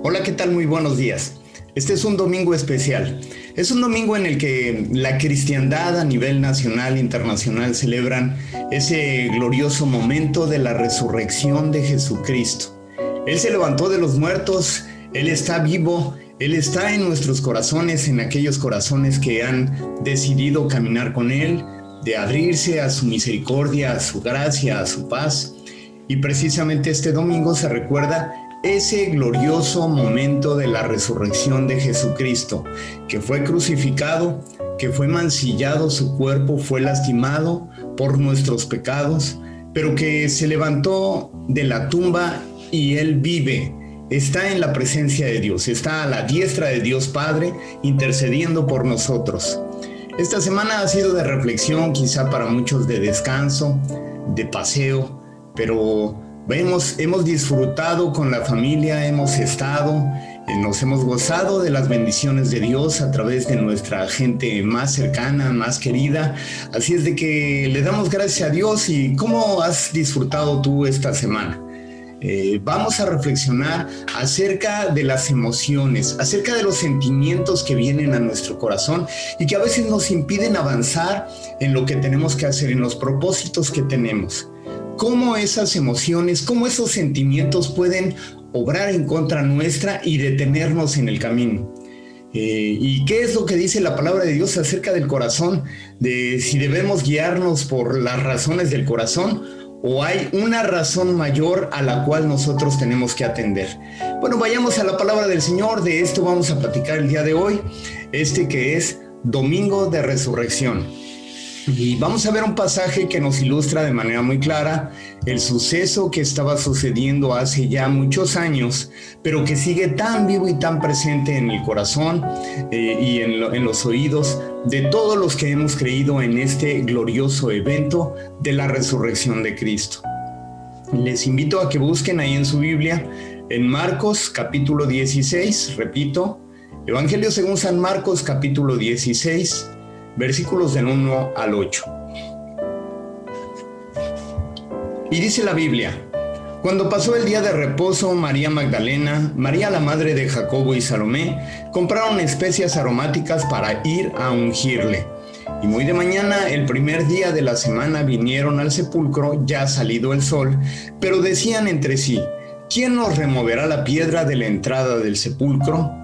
Hola, ¿qué tal? Muy buenos días. Este es un domingo especial. Es un domingo en el que la cristiandad a nivel nacional e internacional celebran ese glorioso momento de la resurrección de Jesucristo. Él se levantó de los muertos, Él está vivo, Él está en nuestros corazones, en aquellos corazones que han decidido caminar con Él, de abrirse a su misericordia, a su gracia, a su paz. Y precisamente este domingo se recuerda ese glorioso momento de la resurrección de Jesucristo, que fue crucificado, que fue mancillado su cuerpo, fue lastimado por nuestros pecados, pero que se levantó de la tumba y Él vive, está en la presencia de Dios, está a la diestra de Dios Padre, intercediendo por nosotros. Esta semana ha sido de reflexión, quizá para muchos de descanso, de paseo, pero hemos disfrutado con la familia, hemos estado, nos hemos gozado de las bendiciones de Dios a través de nuestra gente más cercana, más querida. Así es de que le damos gracias a Dios. ¿Y cómo has disfrutado tú esta semana? Vamos a reflexionar acerca de las emociones, acerca de los sentimientos que vienen a nuestro corazón y que a veces nos impiden avanzar en lo que tenemos que hacer, en los propósitos que tenemos. Cómo esas emociones, cómo esos sentimientos pueden obrar en contra nuestra y detenernos en el camino. ¿Y qué es lo que dice la palabra de Dios acerca del corazón? De si debemos guiarnos por las razones del corazón o hay una razón mayor a la cual nosotros tenemos que atender. Bueno, vayamos a la palabra del Señor. De esto vamos a platicar el día de hoy, que es Domingo de Resurrección. Y vamos a ver un pasaje que nos ilustra de manera muy clara el suceso que estaba sucediendo hace ya muchos años, pero que sigue tan vivo y tan presente en el corazón y en los oídos de todos los que hemos creído en este glorioso evento de la resurrección de Cristo. Les invito a que busquen ahí en su Biblia, en Marcos capítulo 16, repito, Evangelio según San Marcos capítulo 16, versículos del 1 al 8. Y dice la Biblia: cuando pasó el día de reposo, María Magdalena, María la madre de Jacobo y Salomé compraron especias aromáticas para ir a ungirle. Y muy de mañana, el primer día de la semana, vinieron al sepulcro, ya salido el sol, pero decían entre sí: ¿quién nos removerá la piedra de la entrada del sepulcro?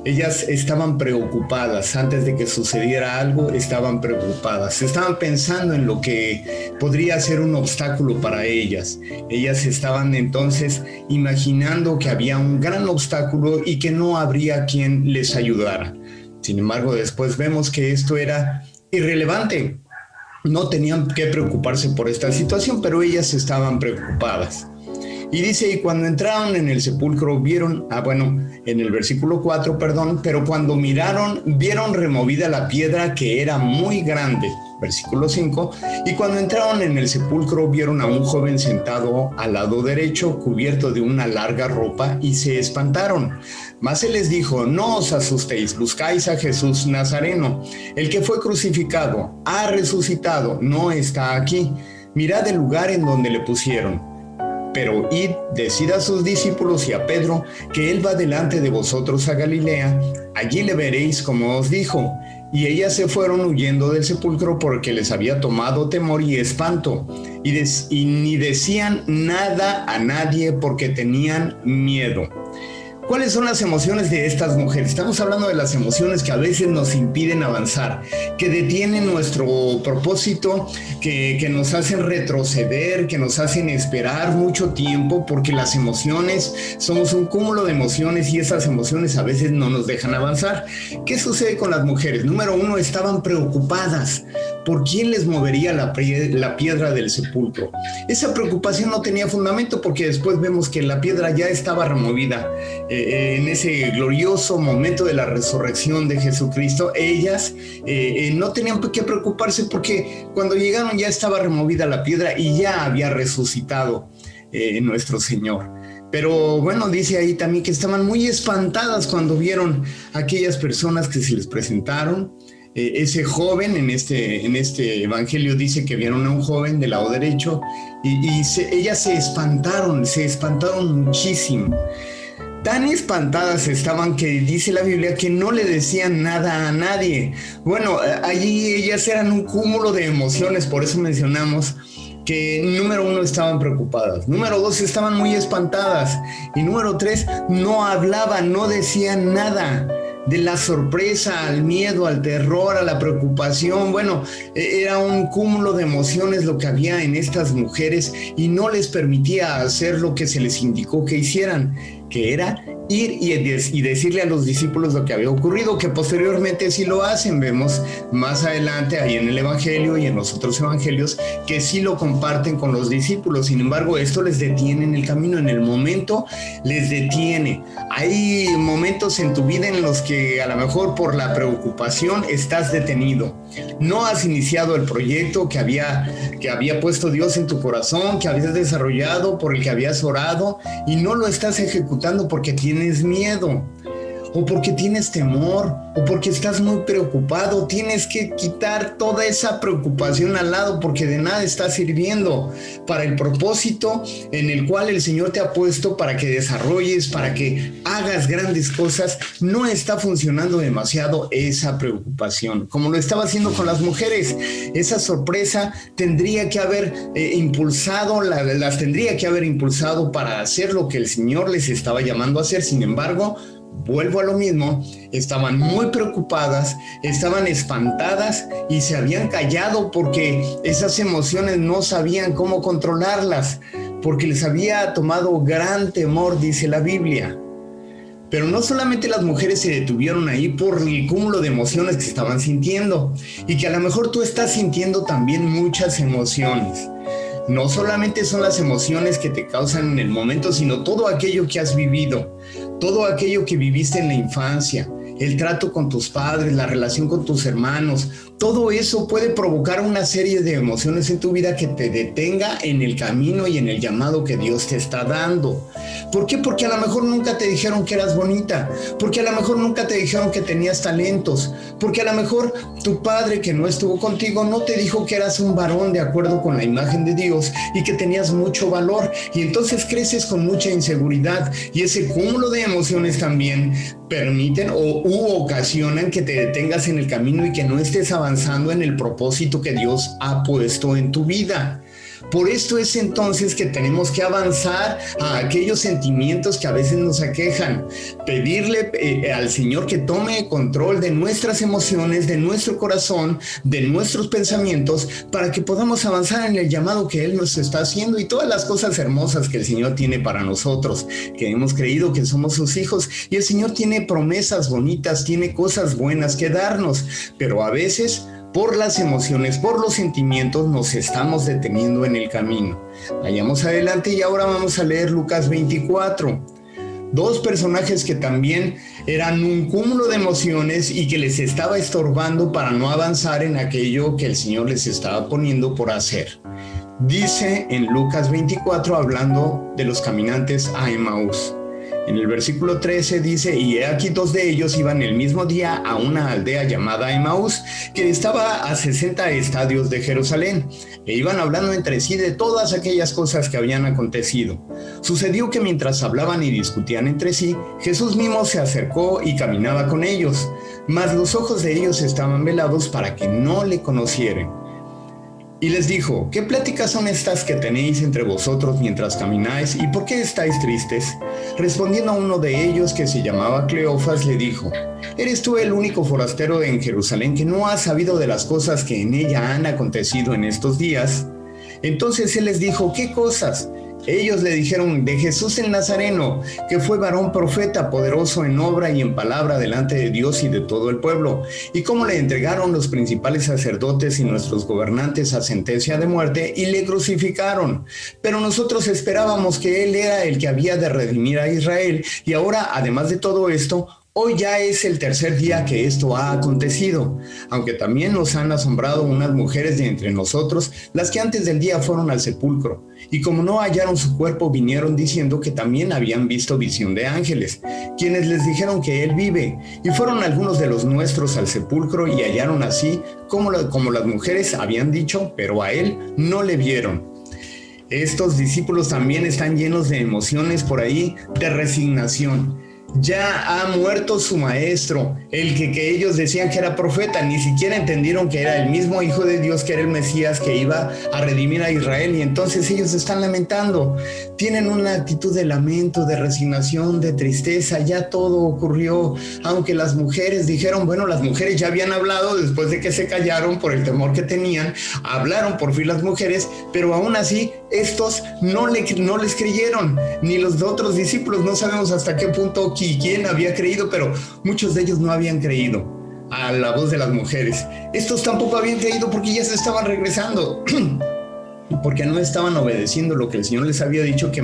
Ellas estaban preocupadas, antes de que sucediera algo, estaban preocupadas, estaban pensando en lo que podría ser un obstáculo para ellas. Ellas estaban entonces imaginando que había un gran obstáculo y que no habría quien les ayudara. Sin embargo, después vemos que esto era irrelevante. No tenían que preocuparse por esta situación, pero ellas estaban preocupadas. Y dice, y cuando entraron en el sepulcro vieron, en el versículo 4, pero cuando miraron, vieron removida la piedra que era muy grande. Versículo 5, y cuando entraron en el sepulcro vieron a un joven sentado al lado derecho, cubierto de una larga ropa, y se espantaron. Mas él les dijo: no os asustéis, buscáis a Jesús Nazareno, el que fue crucificado, ha resucitado, no está aquí. Mirad el lugar en donde le pusieron. Pero id, decid a sus discípulos y a Pedro que él va delante de vosotros a Galilea, allí le veréis como os dijo. Y ellas se fueron huyendo del sepulcro porque les había tomado temor y espanto, y ni decían nada a nadie porque tenían miedo. ¿Cuáles son las emociones de estas mujeres? Estamos hablando de las emociones que a veces nos impiden avanzar, que detienen nuestro propósito, que nos hacen retroceder, que nos hacen esperar mucho tiempo, porque las emociones, somos un cúmulo de emociones y esas emociones a veces no nos dejan avanzar. ¿Qué sucede con las mujeres? Número 1, estaban preocupadas. ¿Por quién les movería la piedra del sepulcro? Esa preocupación no tenía fundamento, porque después vemos que la piedra ya estaba removida. En ese glorioso momento de la resurrección de Jesucristo, ellas no tenían que preocuparse, porque cuando llegaron ya estaba removida la piedra y ya había resucitado nuestro Señor. Pero bueno, dice ahí también que estaban muy espantadas cuando vieron a aquellas personas que se les presentaron. Ese joven, en este evangelio dice que vieron a un joven del lado derecho y ellas se espantaron muchísimo. Tan espantadas estaban que dice la Biblia que no le decían nada a nadie. Bueno, allí ellas eran un cúmulo de emociones, por eso mencionamos que número 1 estaban preocupadas, número 2 estaban muy espantadas y número 3 no hablaban, no decían nada. De la sorpresa al miedo, al terror, a la preocupación, bueno, era un cúmulo de emociones lo que había en estas mujeres y no les permitía hacer lo que se les indicó que hicieran, que era ir y decirle a los discípulos lo que había ocurrido, que posteriormente sí lo hacen. Vemos más adelante ahí en el Evangelio y en los otros evangelios que sí lo comparten con los discípulos. Sin embargo, esto les detiene en el camino, en el momento les detiene. Hay momentos en tu vida en los que a lo mejor por la preocupación estás detenido. No has iniciado el proyecto que había puesto Dios en tu corazón, que habías desarrollado, por el que habías orado, y no lo estás ejecutando porque tienes miedo, o porque tienes temor, o porque estás muy preocupado. Tienes que quitar toda esa preocupación al lado, porque de nada está sirviendo para el propósito en el cual el Señor te ha puesto para que desarrolles, para que hagas grandes cosas. No está funcionando demasiado esa preocupación, como lo estaba haciendo con las mujeres. Esa sorpresa tendría que haber las tendría que haber impulsado para hacer lo que el Señor les estaba llamando a hacer. Sin embargo, vuelvo a lo mismo, estaban muy preocupadas, estaban espantadas y se habían callado porque esas emociones no sabían cómo controlarlas, porque les había tomado gran temor, dice la Biblia. Pero no solamente las mujeres se detuvieron ahí por el cúmulo de emociones que estaban sintiendo, y que a lo mejor tú estás sintiendo también muchas emociones. No solamente son las emociones que te causan en el momento, sino todo aquello que has vivido, todo aquello que viviste en la infancia, el trato con tus padres, la relación con tus hermanos. Todo eso puede provocar una serie de emociones en tu vida que te detenga en el camino y en el llamado que Dios te está dando. ¿Por qué? Porque a lo mejor nunca te dijeron que eras bonita, porque a lo mejor nunca te dijeron que tenías talentos, porque a lo mejor tu padre que no estuvo contigo no te dijo que eras un varón de acuerdo con la imagen de Dios y que tenías mucho valor, y entonces creces con mucha inseguridad, y ese cúmulo de emociones también permiten u ocasionan que te detengas en el camino y que no estés avanzando en el propósito que Dios ha puesto en tu vida. Por esto es entonces que tenemos que avanzar a aquellos sentimientos que a veces nos aquejan, pedirle al Señor que tome control de nuestras emociones, de nuestro corazón, de nuestros pensamientos, para que podamos avanzar en el llamado que Él nos está haciendo y todas las cosas hermosas que el Señor tiene para nosotros, que hemos creído que somos sus hijos, y el Señor tiene promesas bonitas, tiene cosas buenas que darnos, pero a veces por las emociones, por los sentimientos, nos estamos deteniendo en el camino. Vayamos adelante y ahora vamos a leer Lucas 24. Dos personajes que también eran un cúmulo de emociones y que les estaba estorbando para no avanzar en aquello que el Señor les estaba poniendo por hacer. Dice en Lucas 24, hablando de los caminantes a Emaús. En el versículo 13 dice: y he aquí dos de ellos iban el mismo día a una aldea llamada Emaús, que estaba a 60 estadios de Jerusalén, e iban hablando entre sí de todas aquellas cosas que habían acontecido. Sucedió que mientras hablaban y discutían entre sí, Jesús mismo se acercó y caminaba con ellos, mas los ojos de ellos estaban velados para que no le conocieran. Y les dijo: ¿qué pláticas son estas que tenéis entre vosotros mientras camináis, y por qué estáis tristes? Respondiendo a uno de ellos, que se llamaba Cleofas, le dijo: ¿eres tú el único forastero en Jerusalén que no ha sabido de las cosas que en ella han acontecido en estos días? Entonces él les dijo: ¿qué cosas? Ellos le dijeron: de Jesús el Nazareno, que fue varón profeta, poderoso en obra y en palabra delante de Dios y de todo el pueblo, y cómo le entregaron los principales sacerdotes y nuestros gobernantes a sentencia de muerte y le crucificaron. Pero nosotros esperábamos que él era el que había de redimir a Israel, y ahora, además de todo esto, hoy ya es el tercer día que esto ha acontecido, aunque también nos han asombrado unas mujeres de entre nosotros, las que antes del día fueron al sepulcro, y como no hallaron su cuerpo, vinieron diciendo que también habían visto visión de ángeles, quienes les dijeron que él vive, y fueron algunos de los nuestros al sepulcro y hallaron así como las mujeres habían dicho, pero a él no le vieron. Estos discípulos también están llenos de emociones por ahí, de resignación. Ya ha muerto su maestro, el que ellos decían que era profeta. Ni siquiera entendieron que era el mismo Hijo de Dios, que era el Mesías que iba a redimir a Israel. Y entonces ellos están lamentando. Tienen una actitud de lamento, de resignación, de tristeza. Ya todo ocurrió. Aunque las mujeres dijeron, bueno, las mujeres ya habían hablado después de que se callaron por el temor que tenían. Hablaron por fin las mujeres, pero aún así estos no les creyeron. Ni los otros discípulos, no sabemos hasta qué punto y quién había creído, pero muchos de ellos no habían creído a la voz de las mujeres. Estos tampoco habían creído porque ya se estaban regresando, porque no estaban obedeciendo lo que el Señor les había dicho, que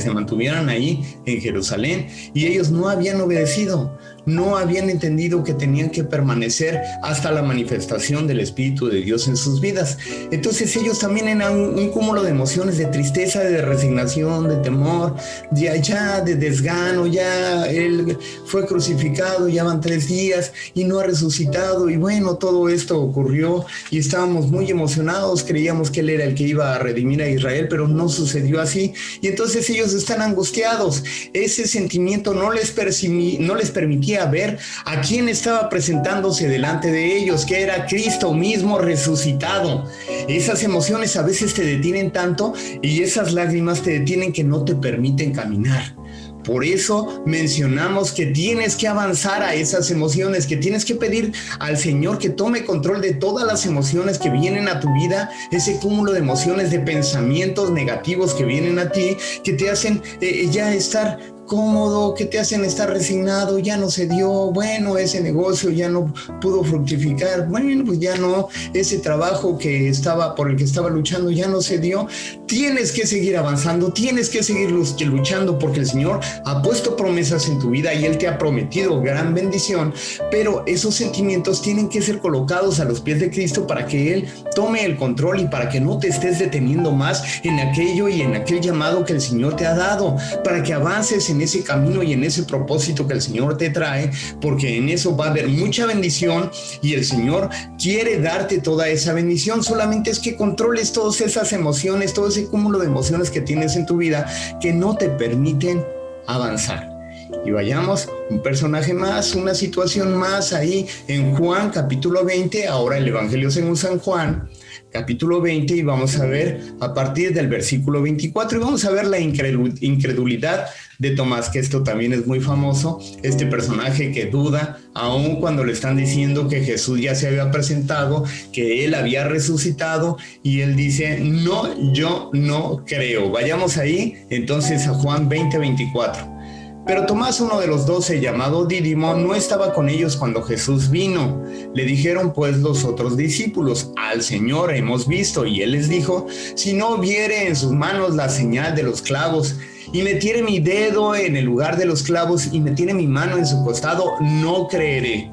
se mantuvieran ahí en Jerusalén, y ellos no habían obedecido, no habían entendido que tenían que permanecer hasta la manifestación del Espíritu de Dios en sus vidas. Entonces ellos también eran un cúmulo de emociones, de tristeza, de resignación, de temor, de desgano. Ya Él fue crucificado, ya van 3 días y no ha resucitado, y bueno, todo esto ocurrió y estábamos muy emocionados, creíamos que Él era el que iba a redimir a Israel, pero no sucedió así, y entonces ellos están angustiados. Ese sentimiento no les permitía ver a quién estaba presentándose delante de ellos, que era Cristo mismo resucitado. Esas emociones a veces te detienen tanto, y esas lágrimas te detienen, que no te permiten caminar. Por eso mencionamos que tienes que avanzar a esas emociones, que tienes que pedir al Señor que tome control de todas las emociones que vienen a tu vida, ese cúmulo de emociones, de pensamientos negativos que vienen a ti, que te hacen ya estar cómodo, que te hacen estar resignado. Ya no se dio, bueno, ese negocio ya no pudo fructificar, bueno, pues ya no, ese trabajo por el que estaba luchando ya no se dio. Tienes que seguir avanzando, tienes que seguir luchando, porque el Señor ha puesto promesas en tu vida y Él te ha prometido gran bendición, pero esos sentimientos tienen que ser colocados a los pies de Cristo para que Él tome el control, y para que no te estés deteniendo más en aquello y en aquel llamado que el Señor te ha dado, para que avances en ese camino y en ese propósito que el Señor te trae, porque en eso va a haber mucha bendición, y el Señor quiere darte toda esa bendición. Solamente es que controles todas esas emociones, todo ese cúmulo de emociones que tienes en tu vida, que no te permiten avanzar. Y vayamos un personaje más, una situación más ahí en Juan capítulo 20, ahora el Evangelio según San Juan, capítulo 20, y vamos a ver a partir del versículo 24, y vamos a ver la incredulidad de Tomás, que esto también es muy famoso, este personaje que duda, aun cuando le están diciendo que Jesús ya se había presentado, que Él había resucitado, y él dice, no, yo no creo. Vayamos ahí entonces a Juan 20, 24. Pero Tomás, uno de los 12, llamado Dídimo, no estaba con ellos cuando Jesús vino. Le dijeron pues los otros discípulos, al Señor hemos visto. Y Él les dijo, si no viere en sus manos la señal de los clavos, y metiere mi dedo en el lugar de los clavos, y metiere mi mano en su costado, no creeré.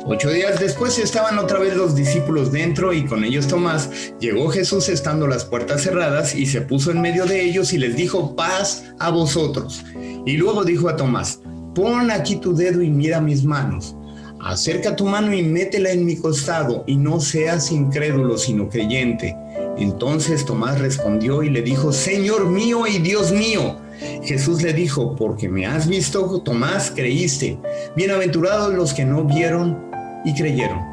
8 días después estaban otra vez los discípulos dentro, y con ellos Tomás. Llegó Jesús estando las puertas cerradas, y se puso en medio de ellos y les dijo, paz a vosotros. Y luego dijo a Tomás, pon aquí tu dedo y mira mis manos. Acerca tu mano y métela en mi costado, y no seas incrédulo sino creyente. Entonces Tomás respondió y le dijo, Señor mío y Dios mío. Jesús le dijo, porque me has visto, Tomás, creíste. Bienaventurados los que no vieron y creyeron.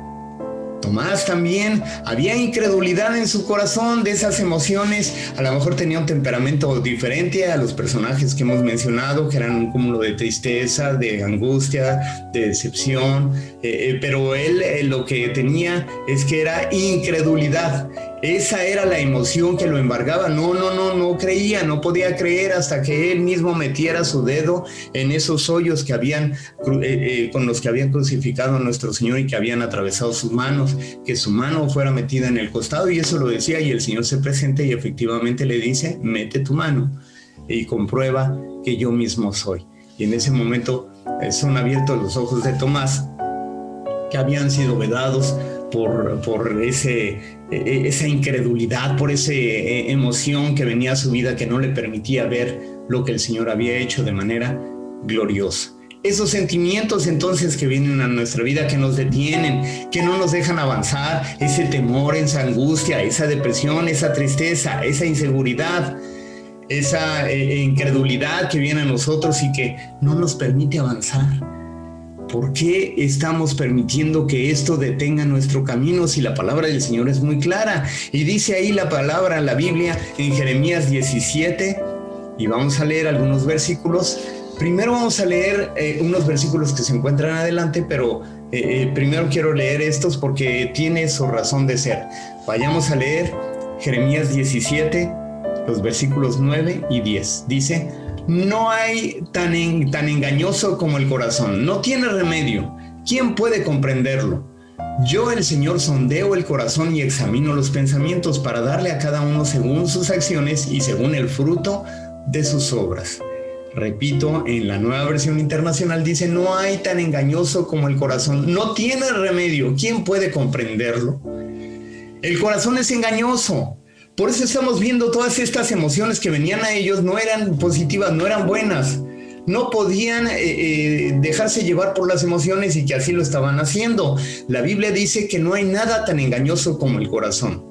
Tomás también había incredulidad en su corazón, de esas emociones. A lo mejor tenía un temperamento diferente a los personajes que hemos mencionado, que eran un cúmulo de tristeza, de angustia, de decepción, pero él lo que tenía es que era incredulidad. Esa era la emoción que lo embargaba. No creía, no podía creer hasta que él mismo metiera su dedo en esos hoyos que con los que habían crucificado a nuestro Señor y que habían atravesado sus manos, que su mano fuera metida en el costado, y eso lo decía, y el Señor se presenta y efectivamente le dice, mete tu mano y comprueba que yo mismo soy. Y en ese momento son abiertos los ojos de Tomás, que habían sido vedados por esa incredulidad, por esa emoción que venía a su vida, que no le permitía ver lo que el Señor había hecho de manera gloriosa. Esos sentimientos entonces que vienen a nuestra vida, que nos detienen, que no nos dejan avanzar, ese temor, esa angustia, esa depresión, esa tristeza, esa inseguridad, esa incredulidad que viene a nosotros y que no nos permite avanzar. ¿Por qué estamos permitiendo que esto detenga nuestro camino si la palabra del Señor es muy clara? Y dice ahí la palabra, la Biblia, en Jeremías 17, y vamos a leer algunos versículos. Primero vamos a leer unos versículos que se encuentran adelante, pero primero quiero leer estos porque tiene su razón de ser. Vayamos a leer Jeremías 17, los versículos 9 y 10. Dice: no hay tan engañoso como el corazón, no tiene remedio. ¿Quién puede comprenderlo? Yo, el Señor, sondeo el corazón y examino los pensamientos para darle a cada uno según sus acciones y según el fruto de sus obras. Repito, en la Nueva Versión Internacional dice: no hay tan engañoso como el corazón, no tiene remedio. ¿Quién puede comprenderlo? El corazón es engañoso. Por eso estamos viendo todas estas emociones que venían a ellos, no eran positivas, no eran buenas. No podían dejarse llevar por las emociones y que así lo estaban haciendo. La Biblia dice que no hay nada tan engañoso como el corazón.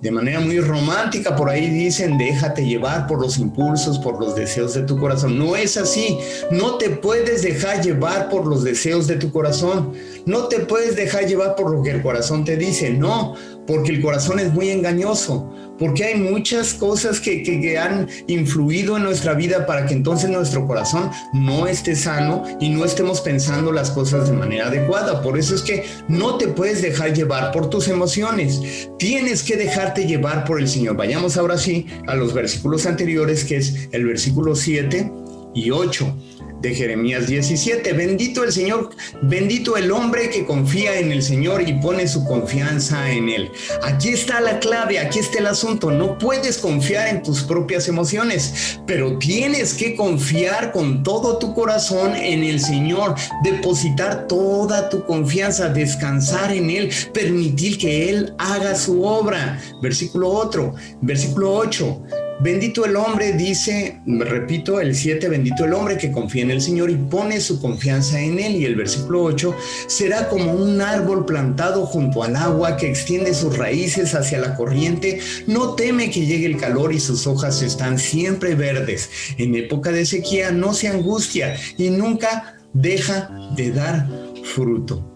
De manera muy romántica, por ahí dicen: déjate llevar por los impulsos, por los deseos de tu corazón. No es así. No te puedes dejar llevar por los deseos de tu corazón. No te puedes dejar llevar por lo que el corazón te dice. No, porque el corazón es muy engañoso. Porque hay muchas cosas que han influido en nuestra vida para que entonces nuestro corazón no esté sano y no estemos pensando las cosas de manera adecuada. Por eso es que no te puedes dejar llevar por tus emociones. Tienes que dejarte llevar por el Señor. Vayamos ahora sí a los versículos anteriores, que es el versículo 7 y 8. De Jeremías 17. Bendito el Señor, bendito el hombre que confía en el Señor y pone su confianza en Él. Aquí está la clave, aquí está el asunto. No puedes confiar en tus propias emociones, pero tienes que confiar con todo tu corazón en el Señor, depositar toda tu confianza, descansar en Él, permitir que Él haga su obra. Versículo 8. Bendito el hombre, dice, repito, el 7, bendito el hombre que confía en el Señor y pone su confianza en Él. Y el versículo 8, será como un árbol plantado junto al agua que extiende sus raíces hacia la corriente, no teme que llegue el calor y sus hojas están siempre verdes. En época de sequía no se angustia y nunca deja de dar fruto.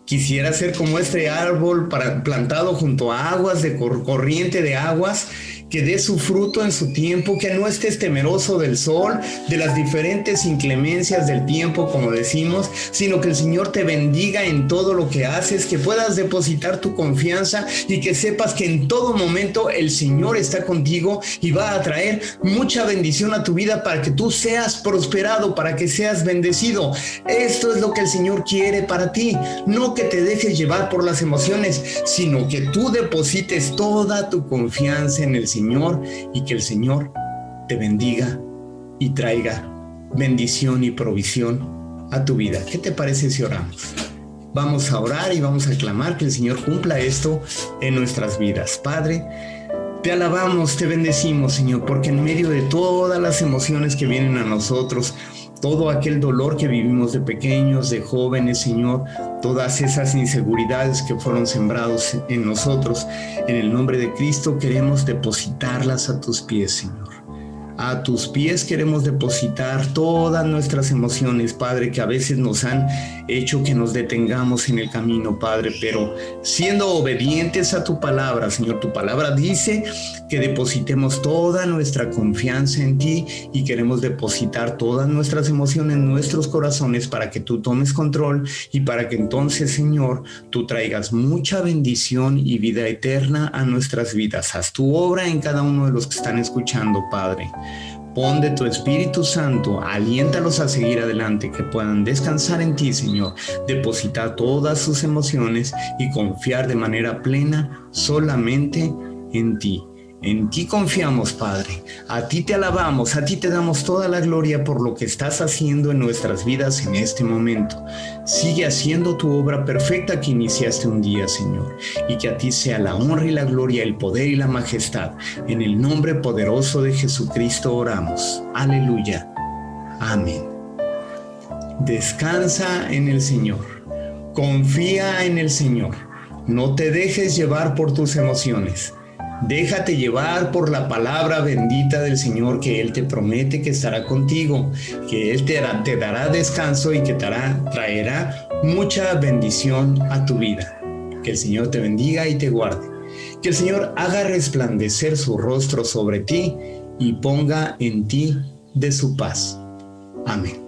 Quisiera ser como este árbol plantado junto a aguas de corriente de aguas, que dé su fruto en su tiempo, que no estés temeroso del sol, de las diferentes inclemencias del tiempo, como decimos, sino que el Señor te bendiga en todo lo que haces, que puedas depositar tu confianza y que sepas que en todo momento el Señor está contigo y va a traer mucha bendición a tu vida para que tú seas prosperado, para que seas bendecido. Esto es lo que el Señor quiere para ti, no que te dejes llevar por las emociones, sino que tú deposites toda tu confianza en el Señor y que el Señor te bendiga y traiga bendición y provisión a tu vida. ¿Qué te parece si oramos? Vamos a orar y vamos a clamar que el Señor cumpla esto en nuestras vidas. Padre, te alabamos, te bendecimos, Señor, porque en medio de todas las emociones que vienen a nosotros, todo aquel dolor que vivimos de pequeños, de jóvenes, Señor, todas esas inseguridades que fueron sembrados en nosotros, en el nombre de Cristo queremos depositarlas a tus pies, Señor. A tus pies queremos depositar todas nuestras emociones, Padre, que a veces nos han hecho que nos detengamos en el camino, Padre, pero siendo obedientes a tu palabra, Señor, tu palabra dice que depositemos toda nuestra confianza en ti y queremos depositar todas nuestras emociones en nuestros corazones para que tú tomes control y para que entonces, Señor, tú traigas mucha bendición y vida eterna a nuestras vidas. Haz tu obra en cada uno de los que están escuchando, Padre. Pon de tu Espíritu Santo, aliéntalos a seguir adelante, que puedan descansar en ti, Señor, depositar todas sus emociones y confiar de manera plena solamente en ti. En ti confiamos, Padre. A ti te alabamos, a ti te damos toda la gloria por lo que estás haciendo en nuestras vidas en este momento. Sigue haciendo tu obra perfecta que iniciaste un día, Señor, y que a ti sea la honra y la gloria, el poder y la majestad. En el nombre poderoso de Jesucristo oramos. Aleluya. Amén. Descansa en el Señor. Confía en el Señor. No te dejes llevar por tus emociones. Déjate llevar por la palabra bendita del Señor, que Él te promete que estará contigo, que Él te dará descanso y que traerá mucha bendición a tu vida. Que el Señor te bendiga y te guarde. Que el Señor haga resplandecer su rostro sobre ti y ponga en ti de su paz. Amén.